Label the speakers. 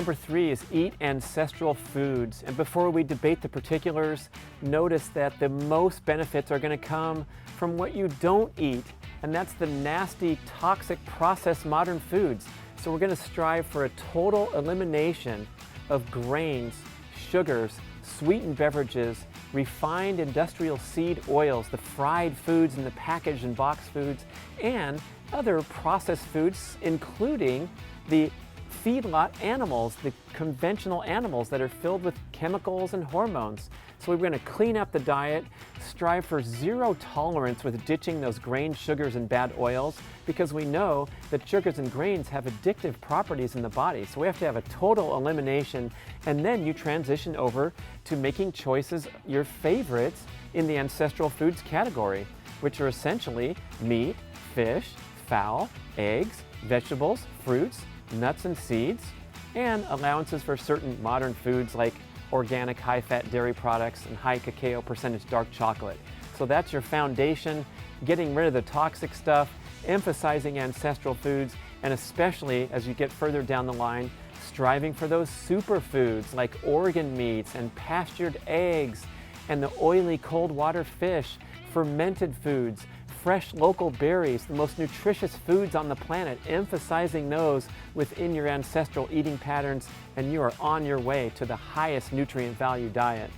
Speaker 1: Number 3 is eat ancestral foods. And before we debate the particulars, notice that the most benefits are going to come from what you don't eat, and that's the nasty, toxic, processed modern foods. So we're going to strive for a total elimination of grains, sugars, sweetened beverages, refined industrial seed oils, the fried foods and the packaged and boxed foods, and other processed foods, including the feedlot animals, the conventional animals that are filled with chemicals and hormones. So we're going to clean up the diet, strive for zero tolerance with ditching those grains, sugars, and bad oils, because we know that sugars and grains have addictive properties in the body. So we have to have a total elimination, and then you transition over to making choices, your favorites, in the ancestral foods category, which are essentially meat, fish, fowl, eggs, vegetables, fruits, nuts and seeds, and allowances for certain modern foods like organic high-fat dairy products and high cacao percentage dark chocolate. So that's your foundation, getting rid of the toxic stuff, emphasizing ancestral foods, and especially as you get further down the line, striving for those superfoods like organ meats and pastured eggs and the oily cold water fish, fermented foods, fresh local berries, the most nutritious foods on the planet, emphasizing those within your ancestral eating patterns, and you are on your way to the highest nutrient value diet.